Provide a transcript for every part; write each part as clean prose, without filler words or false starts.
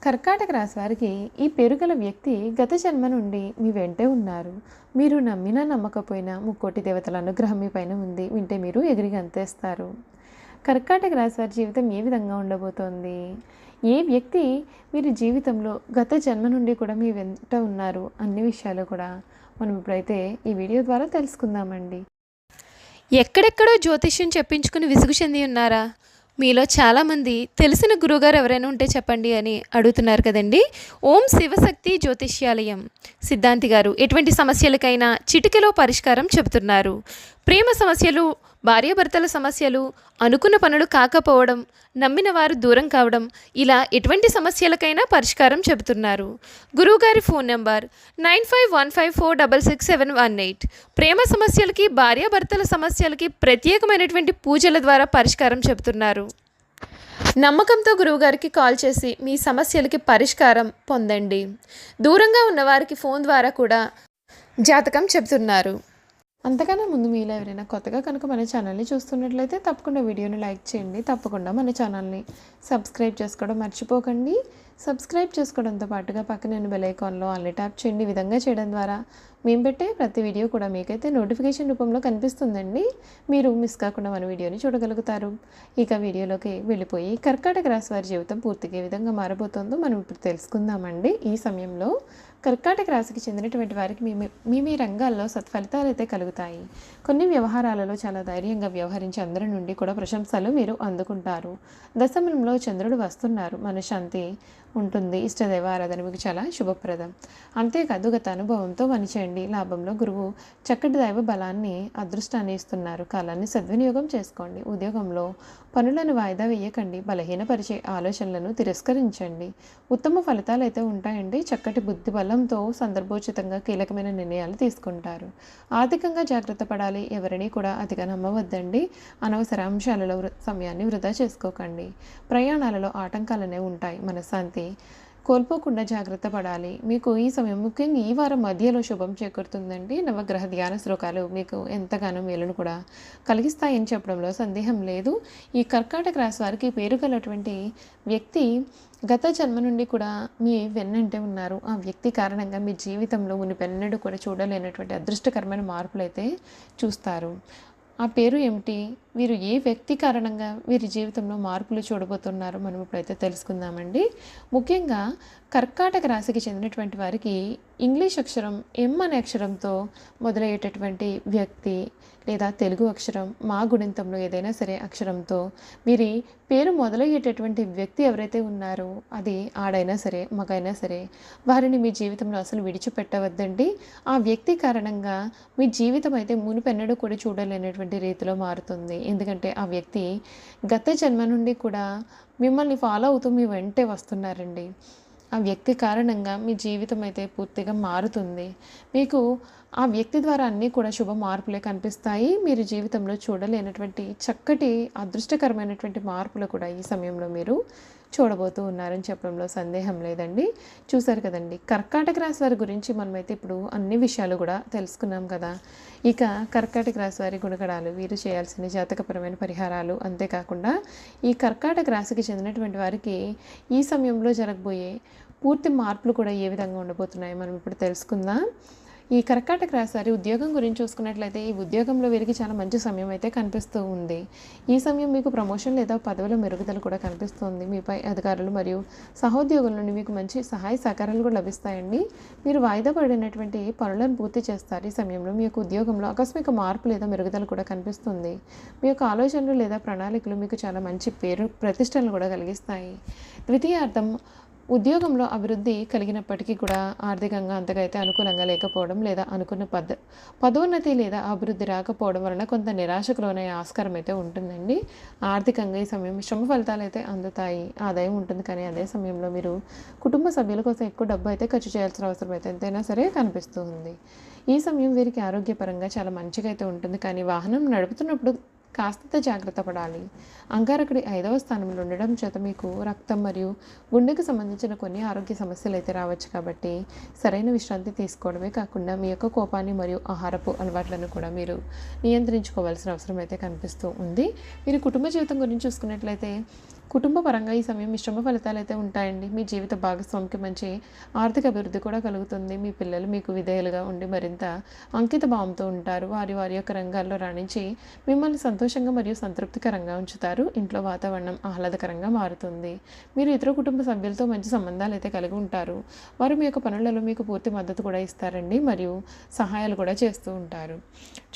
కర్కాటక రాశి వారికి ఈ పేరుగల వ్యక్తి గత జన్మ నుండి మీ వెంటే ఉన్నారు. మీరు నమ్మినా నమ్మకపోయినా ముక్కోటి దేవతల అనుగ్రహం మీ పైన ఉంది. వింటే మీరు ఎగిరి గంతేస్తారు. కర్కాటక రాశి వారి జీవితం ఏ విధంగా ఉండబోతోంది? ఏ వ్యక్తి మీరు జీవితంలో గత జన్మ నుండి కూడా మీ వెంట ఉన్నారు అన్ని విషయాలు కూడా మనం ఇప్పుడైతే ఈ వీడియో ద్వారా తెలుసుకుందామండి. ఎక్కడెక్కడో జ్యోతిష్యం చెప్పించుకుని విసుగు చెంది ఉన్నారా? మీలో చాలామంది తెలిసిన గురువుగారు ఎవరైనా ఉంటే చెప్పండి అని అడుగుతున్నారు కదండి. ఓం శివశక్తి జ్యోతిష్యాలయం సిద్ధాంతి గారు ఎటువంటి సమస్యలకైనా చిటికెలో పరిష్కారం చెబుతున్నారు. ప్రేమ సమస్యలు, భార్యాభర్తల సమస్యలు, అనుకున్న పనులు కాకపోవడం, నమ్మిన వారు దూరం కావడం, ఇలా ఎటువంటి సమస్యలకైనా పరిష్కారం చెబుతున్నారు. గురువుగారి ఫోన్ నెంబర్ 9515466718. ప్రేమ సమస్యలకి, భార్యాభర్తల సమస్యలకి ప్రత్యేకమైనటువంటి పూజల ద్వారా పరిష్కారం చెబుతున్నారు. నమ్మకంతో గురువుగారికి కాల్ చేసి మీ సమస్యలకి పరిష్కారం పొందండి. దూరంగా ఉన్నవారికి ఫోన్ ద్వారా కూడా జాతకం చెబుతున్నారు. అంతకన్నా ముందు మీలో ఎవరైనా కొత్తగా కనుక మన ఛానల్ని చూస్తున్నట్లయితే తప్పకుండా వీడియోని లైక్ చేయండి. తప్పకుండా మన ఛానల్ని సబ్స్క్రైబ్ చేసుకోవడం మర్చిపోకండి. సబ్స్క్రైబ్ చేసుకోవడంతో పాటుగా పక్కన బెల్ ఐకాన్లో ఆన్లీ ట్యాప్ చేయండి. ఈ విధంగా చేయడం ద్వారా మేము పెట్టే ప్రతి వీడియో కూడా మీకైతే నోటిఫికేషన్ రూపంలో కనిపిస్తుందండి. మీరు మిస్ కాకుండా మన వీడియోని చూడగలుగుతారు. ఇక వీడియోలోకి వెళ్ళిపోయి కర్కాటక రాశి వారి జీవితం పూర్తిగా ఏ విధంగా మారబోతోందో మనం ఇప్పుడు తెలుసుకుందామండి. ఈ సమయంలో కర్కాటక రాశికి చెందినటువంటి వారికి మీ రంగాల్లో సత్ఫలితాలు అయితే కలుగుతాయి. కొన్ని వ్యవహారాలలో చాలా ధైర్యంగా వ్యవహరించి అందరి నుండి కూడా ప్రశంసలు మీరు అందుకుంటారు. దశమంలో చంద్రుడు వస్తున్నారు. మనశ్శాంతి ఉంటుంది. ఇష్టదైవ ఆరాధన మీకు చాలా శుభప్రదం. అంతేకాదు గత అనుభవంతో పనిచేయండి. లాభంలో గురువు చక్కటి దైవ బలాన్ని, అదృష్టాన్ని ఇస్తున్నారు. కాలాన్ని సద్వినియోగం చేసుకోండి. ఉద్యోగంలో పనులను వాయిదా వేయకండి. బలహీనపరిచే ఆలోచనలను తిరస్కరించండి. ఉత్తమ ఫలితాలు అయితే ఉంటాయండి. చక్కటి బుద్ధి బలంతో సందర్భోచితంగా కీలకమైన నిర్ణయాలు తీసుకుంటారు. ఆర్థికంగా జాగ్రత్త పడాలి. ఎవరిని కూడా అతిగా నమ్మవద్దండి. అనవసర అంశాలలో సమయాన్ని వృధా చేసుకోకండి. ప్రయాణాలలో ఆటంకాలనే ఉంటాయి. మనశ్శాంతి కోల్పోకుండా జాగ్రత్త పడాలి. మీకు ఈ సమయం ముఖ్యంగా ఈ వారం మధ్యలో శుభం చేకూరుతుందండి. నవగ్రహ ధ్యాన శ్లోకాలు మీకు ఎంతగానో మేలును కూడా కలిగిస్తాయని చెప్పడంలో సందేహం లేదు. ఈ కర్కాటక రాశి వారికి పేరుగలటువంటి వ్యక్తి గత జన్మ నుండి కూడా మీ వెన్నంటే ఉన్నారు. ఆ వ్యక్తి కారణంగా మీ జీవితంలో మునిపెన్నడూ కూడా చూడలేనటువంటి అదృష్టకరమైన మార్పులు అయితే చూస్తారు. ఆ పేరు ఏమిటి? వీరు ఏ వ్యక్తి కారణంగా వీరి జీవితంలో మార్పులు చూడబోతున్నారో మనం ఇప్పుడైతే తెలుసుకుందామండి. ముఖ్యంగా కర్కాటక రాశికి చెందినటువంటి వారికి ఇంగ్లీష్ అక్షరం ఎం అనే అక్షరంతో మొదలయ్యేటటువంటి వ్యక్తి లేదా తెలుగు అక్షరం మా గుణింతంలో ఏదైనా సరే అక్షరంతో వీరి పేరు మొదలయ్యేటటువంటి వ్యక్తి ఎవరైతే ఉన్నారో అది ఆడైనా సరే మగైనా సరే వారిని మీ జీవితంలో అసలు విడిచిపెట్టవద్దండి. ఆ వ్యక్తి కారణంగా మీ జీవితం అయితే మునుపెన్నడూ కూడా చూడలేనటువంటి రీతిలో మారుతుంది. ఎందుకంటే ఆ వ్యక్తి గత జన్మ నుండి కూడా మిమ్మల్ని ఫాలో అవుతూ మీ వెంటే వస్తున్నారండి. ఆ వ్యక్తి కారణంగా మీ జీవితం అయితే పూర్తిగా మారుతుంది. మీకు ఆ వ్యక్తి ద్వారా అన్నీ కూడా శుభ మార్పులే కనిపిస్తాయి. మీరు జీవితంలో చూడలేనటువంటి చక్కటి అదృష్టకరమైనటువంటి మార్పులు కూడా ఈ సమయంలో మీరు చూడబోతూ ఉన్నారని చెప్పడంలో సందేహం లేదండి. చూసారు కదండి, కర్కాటక రాశి వారి గురించి మనమైతే ఇప్పుడు అన్ని విషయాలు కూడా తెలుసుకున్నాం కదా. ఇక కర్కాటక రాశి వారి గుణగణాలు, వీరు చేయాల్సిన జాతకపరమైన పరిహారాలు, అంతేకాకుండా ఈ కర్కాటక రాశికి చెందినటువంటి వారికి ఈ సమయంలో జరగబోయే పూర్తి మార్పులు కూడా ఏ విధంగా ఉండబోతున్నాయో మనం ఇప్పుడు తెలుసుకుందాం. ఈ కర్కాటక రాశి వారి ఉద్యోగం గురించి చూసుకున్నట్లయితే ఈ ఉద్యోగంలో వీరికి చాలా మంచి సమయం అయితే కనిపిస్తూ ఉంది. ఈ సమయం మీకు ప్రమోషన్ లేదా పదవుల మెరుగుదల కూడా కనిపిస్తుంది. మీపై అధికారులు మరియు సహోద్యోగుల నుండి మీకు మంచి సహాయ సహకారాలు కూడా లభిస్తాయండి. మీరు వాయిదా పడినటువంటి పనులను పూర్తి చేస్తారు. ఈ సమయంలో మీ యొక్క ఉద్యోగంలో ఆకస్మిక మార్పు లేదా మెరుగుదల కూడా కనిపిస్తుంది. మీ యొక్క ఆలోచనలు లేదా ప్రణాళికలు మీకు చాలా మంచి పేరు ప్రతిష్టలను కూడా కలిగిస్తాయి. ద్వితీయార్థం ఉద్యోగంలో అభివృద్ధి కలిగినప్పటికీ కూడా ఆర్థికంగా అంతగా అయితే అనుకూలంగా లేకపోవడం లేదా అనుకున్న పదోన్నతి లేదా అభివృద్ధి రాకపోవడం వలన కొంత నిరాశకు లోనయ్యే ఆస్కారం అయితే ఉంటుందండి. ఆర్థికంగా ఈ సమయం శ్రమ ఫలితాలు అయితే అందుతాయి. ఆదాయం ఉంటుంది, కానీ అదే సమయంలో మీరు కుటుంబ సభ్యుల కోసం ఎక్కువ డబ్బు అయితే ఖర్చు చేయాల్సిన అవసరం అయితే ఎంతైనా సరే కనిపిస్తూ ఉంది. ఈ సమయం వీరికి ఆరోగ్యపరంగా చాలా మంచిగా అయితే ఉంటుంది, కానీ వాహనం నడుపుతున్నప్పుడు కాస్త జాగ్రత్త పడాలి. అంగారకుడి 5వ స్థానంలో ఉండడం చేత మీకు రక్తం మరియు గుండెకు సంబంధించిన కొన్ని ఆరోగ్య సమస్యలు అయితే రావచ్చు. కాబట్టి సరైన విశ్రాంతి తీసుకోవడమే కాకుండా మీ యొక్క కోపాన్ని మరియు ఆహారపు అలవాట్లను కూడా మీరు నియంత్రించుకోవాల్సిన అవసరం అయితే కనిపిస్తూ ఉంది. మీరు కుటుంబ జీవితం గురించి చూసుకున్నట్లయితే కుటుంబ పరంగా ఈ సమయం మిశ్రమ ఫలితాలు అయితే ఉంటాయండి. మీ జీవిత భాగస్వామికి మంచి ఆర్థిక అభివృద్ధి కూడా కలుగుతుంది. మీ పిల్లలు మీకు విధేయులుగా ఉండి మరింత అంకిత భావంతో ఉంటారు. వారి వారి యొక్క రంగాల్లో రాణించి మిమ్మల్ని సంతోషంగా మరియు సంతృప్తికరంగా ఉంచుతారు. ఇంట్లో వాతావరణం ఆహ్లాదకరంగా మారుతుంది. మీరు ఇతర కుటుంబ సభ్యులతో మంచి సంబంధాలు అయితే కలిగి ఉంటారు. వారు మీ యొక్క పనులలో మీకు పూర్తి మద్దతు కూడా ఇస్తారండి మరియు సహాయాలు కూడా చేస్తూ ఉంటారు.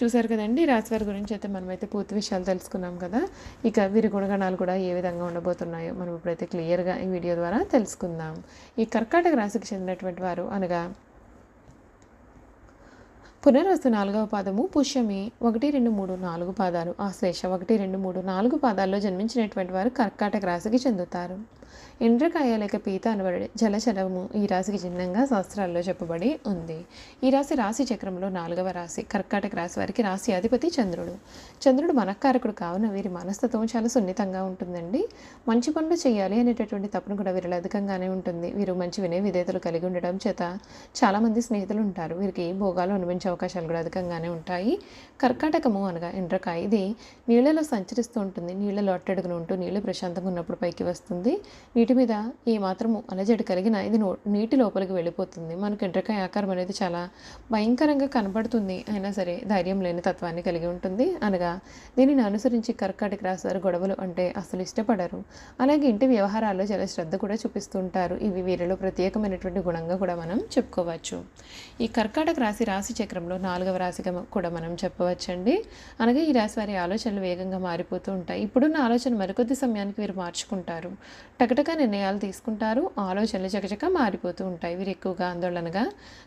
చూశారు కదండి, ఈ రాశి వారి గురించి అయితే మనమైతే పూర్తి విషయాలు తెలుసుకున్నాం కదా. ఇక వీరి గుణగణాలు కూడా ఏ విధంగా ఉండబోతున్నాయో మనం ఇప్పుడైతే క్లియర్గా ఈ వీడియో ద్వారా తెలుసుకుందాం. ఈ కర్కాటక రాశికి చెందినటువంటి వారు అనగా పునర్వసు 4వ పాదము, పుష్యమి 1, 2, 3, 4 పాదాలు, ఆశ్లేష 1, 2, 3, 4 పాదాల్లో జన్మించినటువంటి వారు కర్కాటక రాశికి చెందుతారు. ఎండ్రకాయ లేక పీత అనబడే జలచరము ఈ రాశికి చిహ్నంగా శాస్త్రాల్లో చెప్పబడి ఉంది. ఈ రాశి చక్రంలో 4వ రాశి. కర్కాటక రాశి వారికి రాశి అధిపతి చంద్రుడు. చంద్రుడు మనఃకారకుడు కావున వీరి మనస్తత్వం చాలా సున్నితంగా ఉంటుందండి. మంచి పనులు చేయాలి అనేటటువంటి తపన కూడా వీరిలో అధికంగానే ఉంటుంది. వీరు మంచి వినయ విధేయతలు కలిగి ఉండడం చేత చాలామంది స్నేహితులు ఉంటారు. వీరికి భోగాలు అనుభవించే అవకాశాలు కూడా అధికంగానే ఉంటాయి. కర్కాటకము అనగా ఎండ్రకాయ, ఇది నీళ్ళలో సంచరిస్తూ ఉంటుంది. నీళ్ళలో అట్టడుగున ఉంటూ నీళ్ళు ప్రశాంతంగా ఉన్నప్పుడు పైకి వస్తుంది. నీటి మీద ఏ మాత్రము అలజడి కలిగిన ఇది నీటి లోపలికి వెళ్ళిపోతుంది. మనకు ఎండ్రకాయ ఆకారం అనేది చాలా భయంకరంగా కనబడుతుంది. అయినా సరే ధైర్యం లేని తత్వాన్ని కలిగి ఉంటుంది. అనగా దీనిని అనుసరించి కర్కాటక రాశి వారు గొడవలు అంటే అసలు ఇష్టపడరు. అలాగే ఇంటి వ్యవహారాల్లో చాలా శ్రద్ధ కూడా చూపిస్తూ ఉంటారు. ఇవి వీరిలో ప్రత్యేకమైనటువంటి గుణంగా కూడా మనం చెప్పుకోవచ్చు. ఈ కర్కాటక రాశి చక్రంలో 4వ రాశిగా కూడా మనం చెప్పవచ్చండి. అనగా ఈ రాశి వారి ఆలోచనలు వేగంగా మారిపోతూ ఉంటాయి. ఇప్పుడున్న ఆలోచన మరికొద్ది సమయానికి వీరు మార్చుకుంటారు. టకటక నిర్ణయాలు తీసుకుంటారు. ఆలోచనలు చకచక మారిపోతూ ఉంటాయి. వీరు ఎక్కువగా ఆందోళనగా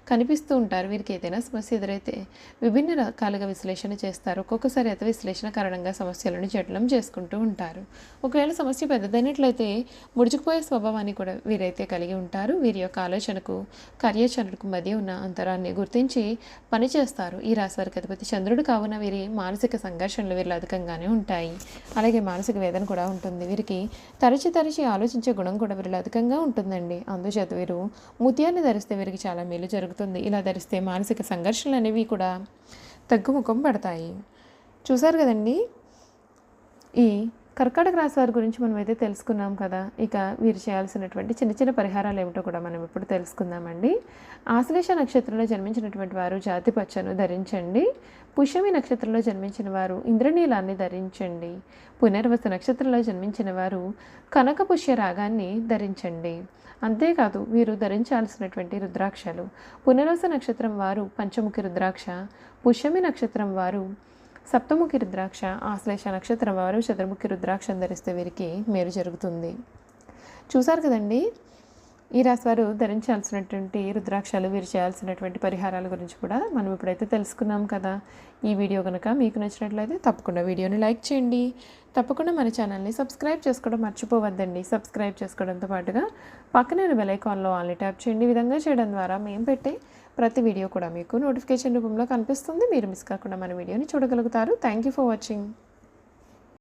కనిపిస్తూ ఉంటారు. వీరికి ఏదైనా సమస్య ఎదురైతే విభిన్న రకాలుగా విశ్లేషణ చేస్తారు. ఒక్కొక్కసారి అతి విశ్లేషణ కారణంగా సమస్యలను జటిలం చేసుకుంటూ ఉంటారు. ఒకవేళ సమస్య పెద్దదైనట్లయితే ముడుచుకుపోయే స్వభావాన్ని కూడా వీరైతే కలిగి ఉంటారు. వీరి యొక్క ఆలోచనకు కార్యాచరణకు మధ్య ఉన్న అంతరాన్ని గుర్తించి పనిచేస్తారు. ఈ రాశి వారికి అధిపతి చంద్రుడు కావున వీరి మానసిక సంఘర్షణలు వీరిలో అధికంగానే ఉంటాయి. అలాగే మానసిక వేదన కూడా ఉంటుంది. వీరికి తరచి ఆలోచించే గుణం కూడా వీరిలో అధికంగా ఉంటుందండి. అందుచేత వీరు ముత్యాన్ని ధరిస్తే వీరికి చాలా మేలు జరుగుతుంది. ఇలా ధరిస్తే మానసిక సంఘర్షణలు అనేవి కూడా తగ్గుముఖం పడతాయి. చూసారు కదండి, ఈ కర్కాటక రాశి వారి గురించి మనం అయితే తెలుసుకున్నాం కదా. ఇక వీరు చేయాల్సినటువంటి చిన్న చిన్న పరిహారాలు ఏమిటో కూడా మనం ఇప్పుడు తెలుసుకుందామండి. ఆశ్లేష నక్షత్రంలో జన్మించినటువంటి వారు జాతి పచ్చను ధరించండి. పుష్యమి నక్షత్రంలో జన్మించిన వారు ఇంద్రనీలాన్ని ధరించండి. పునర్వసు నక్షత్రంలో జన్మించిన వారు కనక పుష్య రాగాన్ని ధరించండి. అంతేకాదు వీరు ధరించాల్సినటువంటి రుద్రాక్షలు: పునర్వసు నక్షత్రం వారు పంచముఖి రుద్రాక్ష, పుష్యమి నక్షత్రం వారు సప్తముఖి రుద్రాక్ష, ఆశ్లేష నక్షత్రం వారు చతుర్ముఖి రుద్రాక్షను ధరిస్తే వీరికి మేలు జరుగుతుంది. చూసారు కదండి, ఈ రాశి వారు ధరించాల్సినటువంటి రుద్రాక్షలు, వీరు చేయాల్సినటువంటి పరిహారాల గురించి కూడా మనం ఇప్పుడైతే తెలుసుకున్నాం కదా. ఈ వీడియో కనుక మీకు నచ్చినట్లయితే తప్పకుండా వీడియోని లైక్ చేయండి. తప్పకుండా మన ఛానల్ని సబ్స్క్రైబ్ చేసుకోవడం మర్చిపోవద్దండి. సబ్స్క్రైబ్ చేసుకోవడంతో పాటుగా పక్కనే బెల్ ఐకాన్లో ఆల్ని ట్యాప్ చేయండి. ఈ విధంగా చేయడం ద్వారా మేము పెట్టే ప్రతి వీడియో కూడా మీకు నోటిఫికేషన్ రూపంలో కనిపిస్తుంది. మీరు మిస్ కాకుండా మన వీడియోని చూడగలుగుతారు. Thank you for watching.